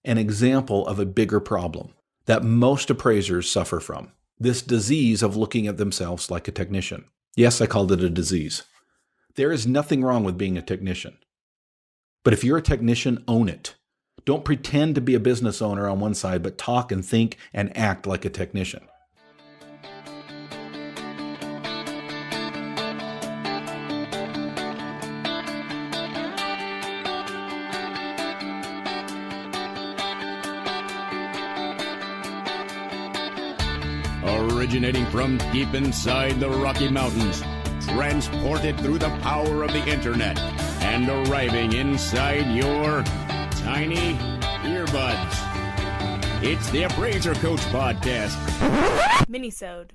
an example of a bigger problem that most appraisers suffer from. This disease of looking at themselves like a technician. Yes, I called it a disease. There is nothing wrong with being a technician. But if you're a technician, own it. Don't pretend to be a business owner on one side, but talk and think and act like a technician. Originating from deep inside the Rocky Mountains, transported through the power of the internet, and arriving inside your tiny earbuds. It's the Appraiser Coach Podcast. Minisode.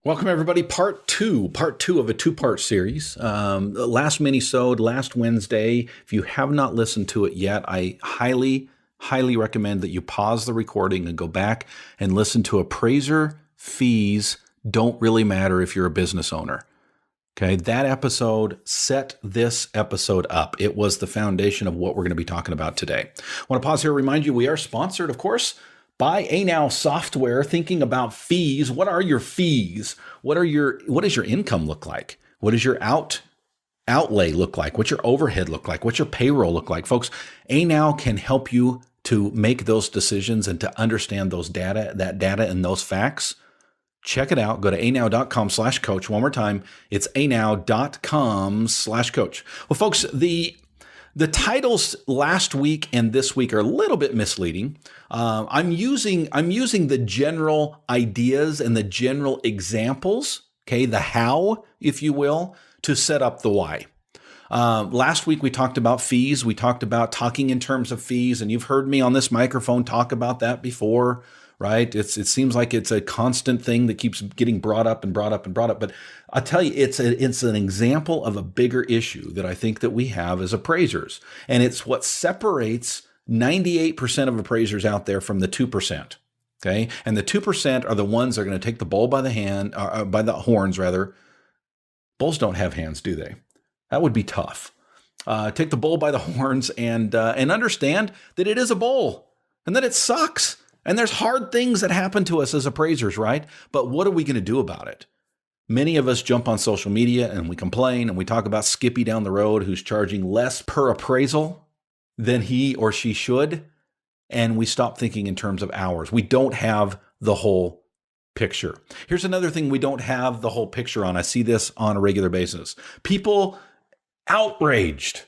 Welcome everybody, part two of a two-part series. Last minisode, last Wednesday. If you have not listened to it yet, I highly recommend that you pause the recording and go back and listen to Appraiser fees don't really matter if you're a business owner. Okay, that episode set this episode up. It was the foundation of what we're going to be talking about today. I want to pause here and remind you we are sponsored, of course, by Anow Software. Thinking about fees, what are your fees? What does your income look like? What does your outlay look like? What's your overhead look like? What's your payroll look like? Folks, Anow can help you to make those decisions and to understand that data and those facts. Check it out. Go to anow.com/coach. One more time. It's anow.com/coach. Well, folks, the titles last week and this week are a little bit misleading. I'm using the general ideas and the general examples, okay, the how, if you will, to set up the why. Last week we talked about fees. We talked about talking in terms of fees, and you've heard me on this microphone talk about that before, right? It seems like it's a constant thing that keeps getting brought up. But I'll tell you, it's an example of a bigger issue that I think that we have as appraisers, and it's what separates 98% of appraisers out there from the 2%. Okay, and the 2% are the ones that are going to take the bull by the horns rather. Bulls don't have hands, do they? That would be tough. Take the bull by the horns and understand that it is a bull and that it sucks. And there's hard things that happen to us as appraisers, right? But what are we going to do about it? Many of us jump on social media and we complain and we talk about Skippy down the road who's charging less per appraisal than he or she should. And we stop thinking in terms of hours. We don't have the whole picture. Here's another thing we don't have the whole picture on. I see this on a regular basis. People outraged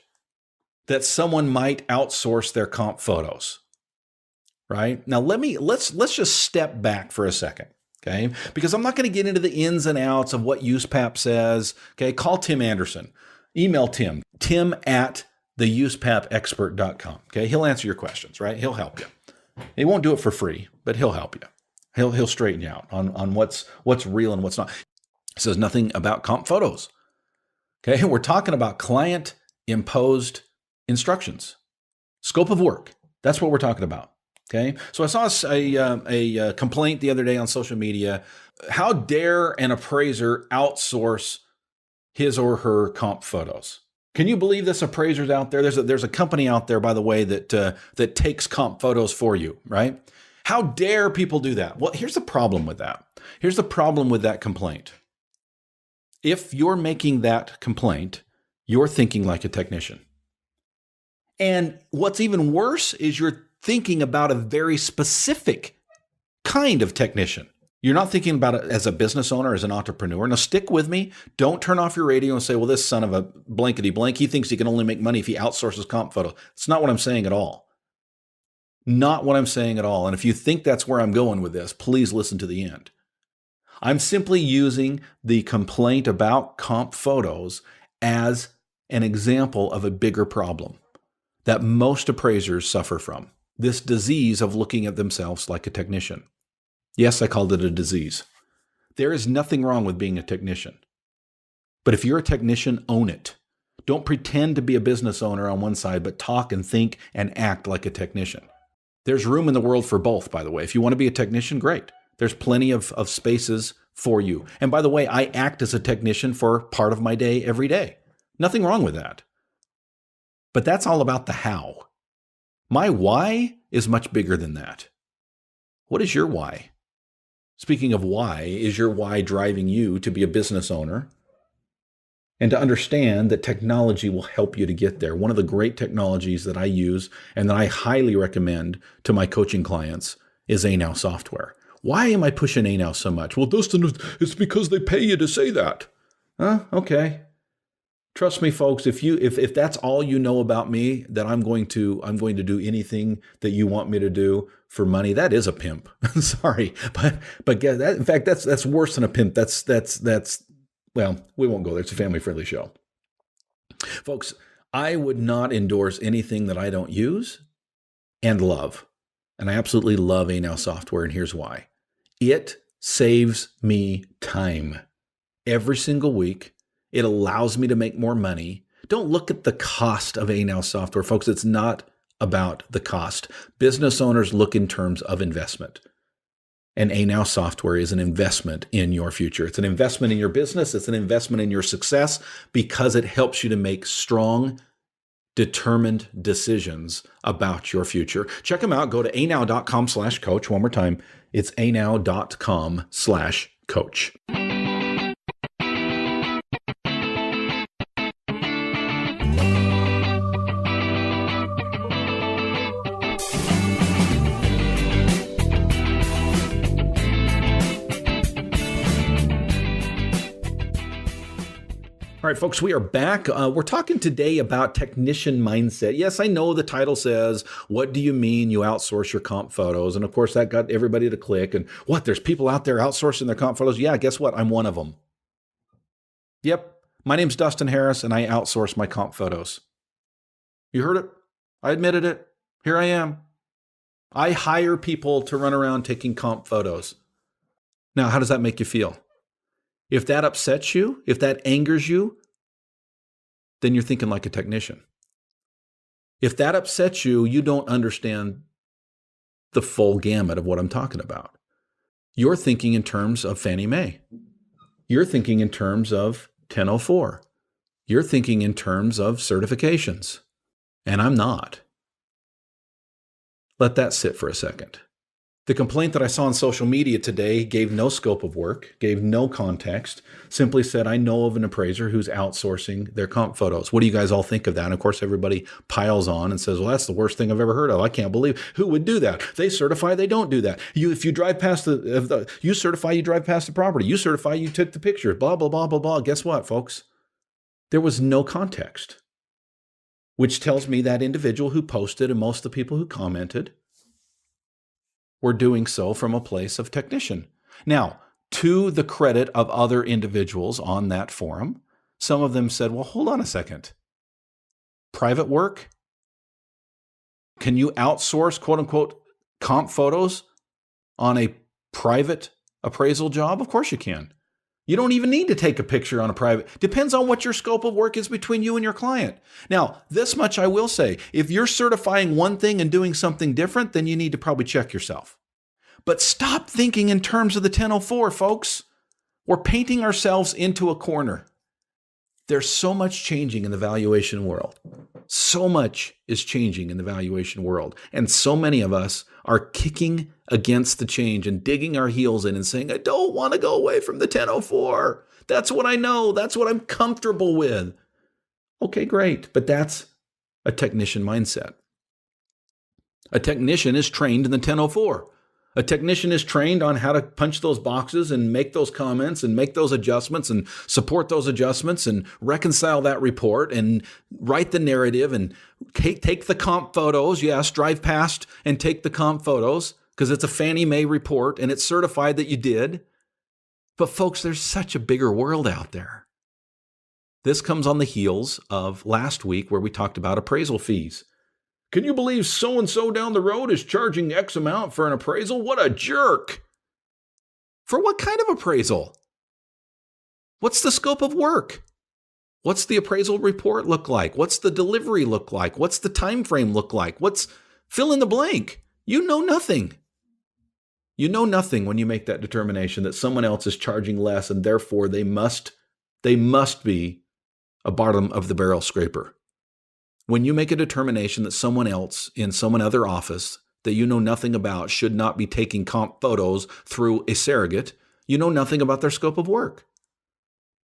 that someone might outsource their comp photos. Right? Now let's just step back for a second, okay? Because I'm not going to get into the ins and outs of what USPAP says. Okay, call Tim Anderson. Email Tim at theuspapexpert.com. Okay, he'll answer your questions, right? He'll help you. He won't do it for free, but he'll help you. He'll straighten you out on what's real and what's not. It says nothing about comp photos. Okay, we're talking about client imposed instructions, scope of work. That's what we're talking about. Okay, so I saw a complaint the other day on social media. How dare an appraiser outsource his or her comp photos? Can you believe this appraiser's out there? There's a company out there, by the way, that takes comp photos for you, right? How dare people do that? Well, here's the problem with that. Here's the problem with that complaint. If you're making that complaint, you're thinking like a technician. And what's even worse is you're thinking about a very specific kind of technician. You're not thinking about it as a business owner, as an entrepreneur. Now stick with me. Don't turn off your radio and say, well, this son of a blankety blank, he thinks he can only make money if he outsources comp photos. It's not what I'm saying at all. Not what I'm saying at all. And if you think that's where I'm going with this, please listen to the end. I'm simply using the complaint about comp photos as an example of a bigger problem that most appraisers suffer from. This disease of looking at themselves like a technician. Yes, I called it a disease. There is nothing wrong with being a technician. But if you're a technician, own it. Don't pretend to be a business owner on one side, but talk and think and act like a technician. There's room in the world for both, by the way. If you want to be a technician, great. There's plenty of spaces for you. And by the way, I act as a technician for part of my day every day. Nothing wrong with that. But that's all about the how. My why is much bigger than that. What is your why? Speaking of why, is your why driving you to be a business owner and to understand that technology will help you to get there? One of the great technologies that I use and that I highly recommend to my coaching clients is ANOW software. Why am I pushing ANOW so much? Well, Dustin, it's because they pay you to say that. Huh? Okay. Trust me, folks, if that's all you know about me, that I'm going to do anything that you want me to do for money, that is a pimp. Sorry, but that, in fact, that's worse than a pimp. That's well, we won't go there. It's a family-friendly show. Folks, I would not endorse anything that I don't use and love. And I absolutely love ANOW software, and here's why. It saves me time every single week. It allows me to make more money. Don't look at the cost of ANOW software, folks. It's not about the cost. Business owners look in terms of investment. And ANOW software is an investment in your future. It's an investment in your business. It's an investment in your success because it helps you to make strong, determined decisions about your future. Check them out. Go to anow.com/coach. One more time. It's anow.com/coach. All right, folks, we are back. We're talking today about technician mindset. Yes, I know the title says, what do you mean you outsource your comp photos? And of course, that got everybody to click. And what, there's people out there outsourcing their comp photos? Yeah, guess what? I'm one of them. Yep, my name's Dustin Harris, and I outsource my comp photos. You heard it? I admitted it. Here I am. I hire people to run around taking comp photos. Now, how does that make you feel? If that upsets you, if that angers you, then you're thinking like a technician. If that upsets you, you don't understand the full gamut of what I'm talking about. You're thinking in terms of Fannie Mae. You're thinking in terms of 1004. You're thinking in terms of certifications. And I'm not. Let that sit for a second. The complaint that I saw on social media today gave no scope of work, gave no context, simply said, I know of an appraiser who's outsourcing their comp photos. What do you guys all think of that? And of course, everybody piles on and says, well, that's the worst thing I've ever heard of. I can't believe who would do that. They certify they don't do that. If you drive past you certify you drive past the property. You certify you took the pictures, blah, blah, blah, blah, blah. Guess what, folks? There was no context, which tells me that individual who posted and most of the people who commented were doing so from a place of technician. Now, to the credit of other individuals on that forum, some of them said, well, hold on a second. Private work? Can you outsource, quote unquote, comp photos on a private appraisal job? Of course you can. You don't even need to take a picture on a private. Depends on what your scope of work is between you and your client. Now, this much I will say, if you're certifying one thing and doing something different, then you need to probably check yourself. But stop thinking in terms of the 1004, folks. We're painting ourselves into a corner. There's so much changing in the valuation world. So much is changing in the valuation world. And so many of us are kicking against the change and digging our heels in and saying, I don't want to go away from the 1004. That's what I know. That's what I'm comfortable with. Okay, great. But that's a technician mindset. A technician is trained in the 1004. A technician is trained on how to punch those boxes and make those comments and make those adjustments and support those adjustments and reconcile that report and write the narrative and take the comp photos. Yes, drive past and take the comp photos because it's a Fannie Mae report and it's certified that you did. But folks, there's such a bigger world out there. This comes on the heels of last week where we talked about appraisal fees. Can you believe so-and-so down the road is charging X amount for an appraisal? What a jerk. For what kind of appraisal? What's the scope of work? What's the appraisal report look like? What's the delivery look like? What's the time frame look like? Fill in the blank. You know nothing. You know nothing when you make that determination that someone else is charging less and therefore they must be a bottom of the barrel scraper. When you make a determination that someone else in some other office that you know nothing about should not be taking comp photos through a surrogate, you know nothing about their scope of work.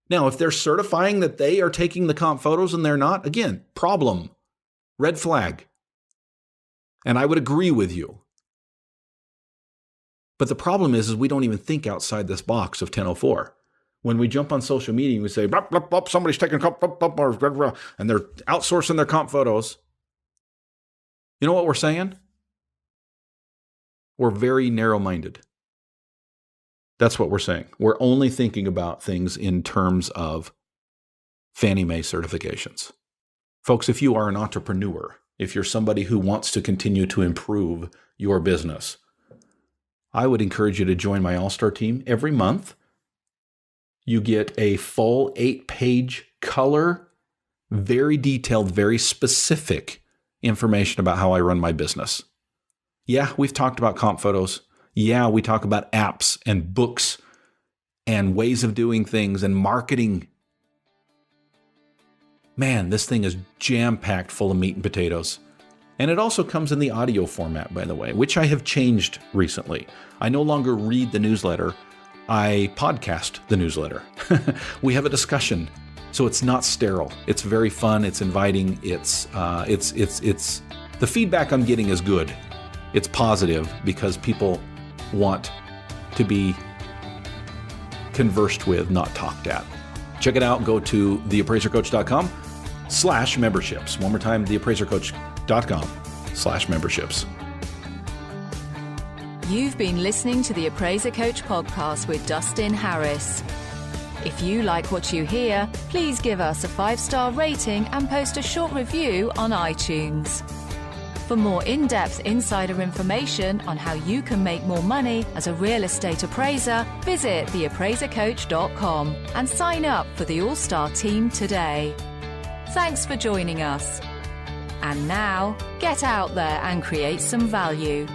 Now, if they're certifying that they are taking the comp photos and they're not, again, problem, red flag. And I would agree with you. But the problem is we don't even think outside this box of 1004. When we jump on social media and we say, blah, blah, blah, somebody's taking comp, blah, blah, blah, blah, blah, and they're outsourcing their comp photos. You know what we're saying? We're very narrow-minded. That's what we're saying. We're only thinking about things in terms of Fannie Mae certifications. Folks, if you are an entrepreneur, if you're somebody who wants to continue to improve your business, I would encourage you to join my All-Star team every month. You get a full 8-page color, very detailed, very specific information about how I run my business. Yeah, we've talked about comp photos. Yeah, we talk about apps and books and ways of doing things and marketing. Man, this thing is jam-packed full of meat and potatoes. And it also comes in the audio format, by the way, which I have changed recently. I no longer read the newsletter. I podcast the newsletter. We have a discussion, so it's not sterile. It's very fun. It's inviting. It's the feedback I'm getting is good. It's positive because people want to be conversed with, not talked at. Check it out. Go to theappraisercoach.com/memberships. One more time, theappraisercoach.com/memberships. You've been listening to the Appraiser Coach podcast with Dustin Harris. If you like what you hear, please give us a 5-star rating and post a short review on iTunes. For more in-depth insider information on how you can make more money as a real estate appraiser, visit theappraisercoach.com and sign up for the All-Star team today. Thanks for joining us. And now, get out there and create some value.